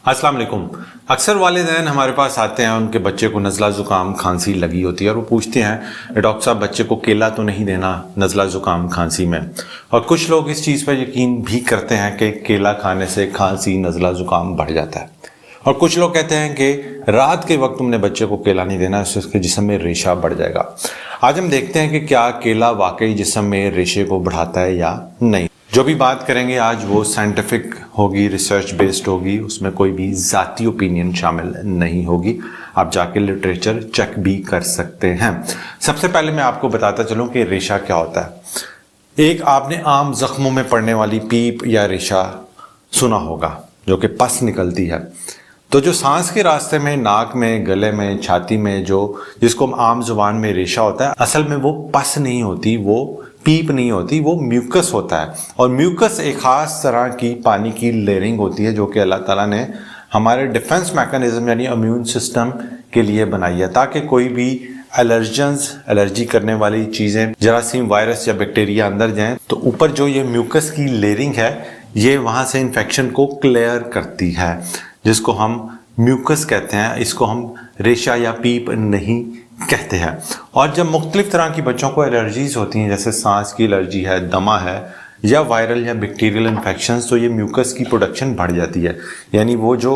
अस्सलाम वालेकुम। अक्सर वालिदैन हमारे पास आते हैं, उनके बच्चे को नज़ला ज़ुकाम खांसी लगी होती है और वो पूछते हैं डॉक्टर साहब बच्चे को केला तो नहीं देना नज़ला ज़ुकाम खांसी में। और कुछ लोग इस चीज़ पर यकीन भी करते हैं कि केला खाने से खांसी नज़ला ज़ुकाम बढ़ जाता है। और कुछ लोग कहते हैं कि रात के वक्त तुमने बच्चे को केला नहीं देना, इससे उसके जिस्म में रेशा बढ़ जाएगा। आज हम देखते हैं कि क्या केला वाकई जिस्म में रेशे को बढ़ाता है या नहीं। जो भी बात करेंगे आज वो साइंटिफिक होगी, रिसर्च बेस्ड होगी, उसमें कोई भी ज़ाती ओपिनियन शामिल नहीं होगी। आप जाके लिटरेचर चेक भी कर सकते हैं। सबसे पहले मैं आपको बताता चलूं कि रेशा क्या होता है। एक आपने आम जख्मों में पड़ने वाली पीप या रेशा सुना होगा जो कि पस निकलती है। तो जो सांस के रास्ते में, नाक में, गले में, छाती में जिसको हम आम जुबान में रेशा होता है, असल में वो पस नहीं होती, वो पीप नहीं होती, वो म्यूकस होता है। और म्यूकस एक ख़ास तरह की पानी की लेयरिंग होती है जो कि अल्लाह ताला ने हमारे डिफेंस मैकेनिज्म यानी इम्यून सिस्टम के लिए बनाई है, ताकि कोई भी एलर्जी करने वाली चीज़ें, जरासीम, वायरस या बैक्टीरिया अंदर जाएं तो ऊपर जो ये म्यूकस की लेयरिंग है ये वहाँ से इन्फेक्शन को क्लियर करती है, जिसको हम म्यूकस कहते हैं। इसको हम रेशा या पीप नहीं कहते हैं। और जब मुख्तलिफ तरह की बच्चों को एलर्जीज होती हैं, जैसे सांस की एलर्जी है, दमा है या वायरल या बैक्टीरियल इन्फेक्शंस, तो ये म्यूकस की प्रोडक्शन बढ़ जाती है। यानी वो जो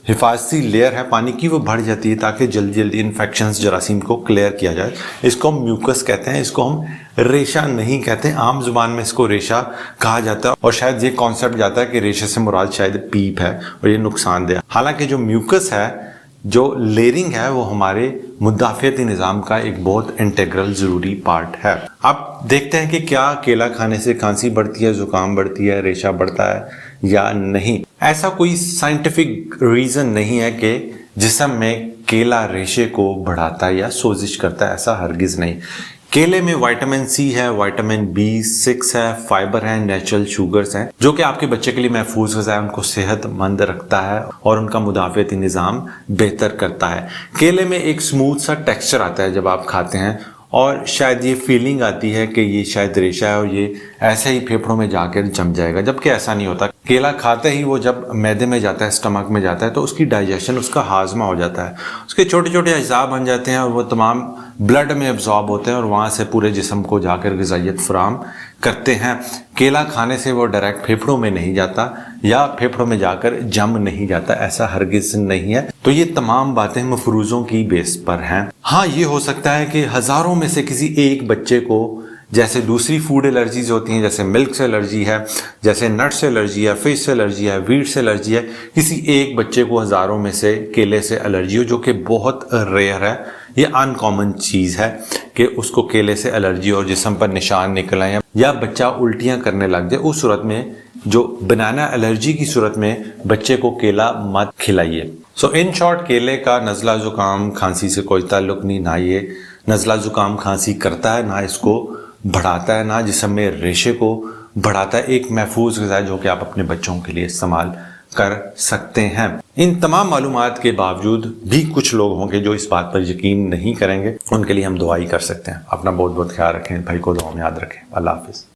हिफाजती लेयर है पानी की वो बढ़ जाती है ताकि जल्दी जल्दी इन्फेक्शंस, जरासीम को क्लियर किया जाए। इसको हम म्यूकस कहते हैं, इसको हम रेशा नहीं कहते। आम जुबान में इसको रेशा कहा जाता है और शायद ये कॉन्सेप्ट जाता है कि रेशे से मुराद शायद पीप है और ये नुकसानदेह। हालांकि जो म्यूकस है, जो लेयरिंग है, वो हमारे मुदाफ़ियती निज़ाम का एक बहुत इंटीग्रल ज़रूरी पार्ट है। अब देखते हैं कि क्या केला खाने से खांसी बढ़ती है, ज़ुकाम बढ़ती है, रेशा बढ़ता है या नहीं। ऐसा कोई साइंटिफिक रीज़न नहीं है कि जिस्म में केला रेशे को बढ़ाता है या सोजिश करता है, ऐसा हरगिज़ नहीं। केले में विटामिन सी है, विटामिन B6 है, फाइबर है, नेचुरल शुगर्स हैं, जो कि आपके बच्चे के लिए महफूज ग़िज़ा है, उनको सेहतमंद रखता है और उनका मुदाफ़ियती निज़ाम बेहतर करता है। केले में एक स्मूथ सा टेक्सचर आता है जब आप खाते हैं और शायद ये फीलिंग आती है कि ये शायद रेशा है और ये ऐसे ही फेफड़ों में जाकर जम जाएगा, जबकि ऐसा नहीं होता। केला खाते ही वो जब मैदे में जाता है, स्टमक में जाता है, तो उसकी डाइजेशन, उसका हाजमा हो जाता है, उसके छोटे छोटे अज़्ज़ा बन जाते हैं और वो तमाम ब्लड में एब्जॉर्ब होते हैं और वहाँ से पूरे जिस्म को जाकर ग़िज़ाइयत फराहम करते हैं। केला खाने से वो डायरेक्ट फेफड़ों में नहीं जाता या फेफड़ों में जाकर जम नहीं जाता, ऐसा हरगिज़ नहीं है। तो ये तमाम बातें मफरूज़ों की बेस पर हैं। हाँ, ये हो सकता है कि हज़ारों में से किसी एक बच्चे को, जैसे दूसरी फूड एलर्जीज होती हैं, जैसे मिल्क से एलर्जी है, जैसे नट से एलर्जी है, फिश से एलर्जी है, वीट से एलर्जी है, किसी एक बच्चे को हज़ारों में से केले से एलर्जी हो, जो कि बहुत रेयर है। ये अनकॉमन चीज़ है कि उसको केले से एलर्जी और जिस्म पर निशान निकल आए या बच्चा उल्टियाँ करने लग जाए। उस सूरत में, जो बनाना एलर्जी की सूरत में, बच्चे को केला मत खिलाइए। सो इन शॉर्ट, केले का नज़ला ज़ुकाम खांसी से कोई ताल्लुक नहीं। ना ये नज़ला ज़ुकाम खांसी करता है, ना इसको बढ़ाता है, ना जिस्म में रेशे को बढ़ाता है। एक महफूज ग़िज़ा जो कि आप अपने बच्चों के लिए इस्तेमाल कर सकते हैं। इन तमाम मालूमात के बावजूद भी कुछ लोग होंगे जो इस बात पर यकीन नहीं करेंगे, उनके लिए हम दुआ ही कर सकते हैं। अपना बहुत बहुत ख्याल रखें, भाई को दुआ में याद रखें। अल्लाह हाफ़िज़।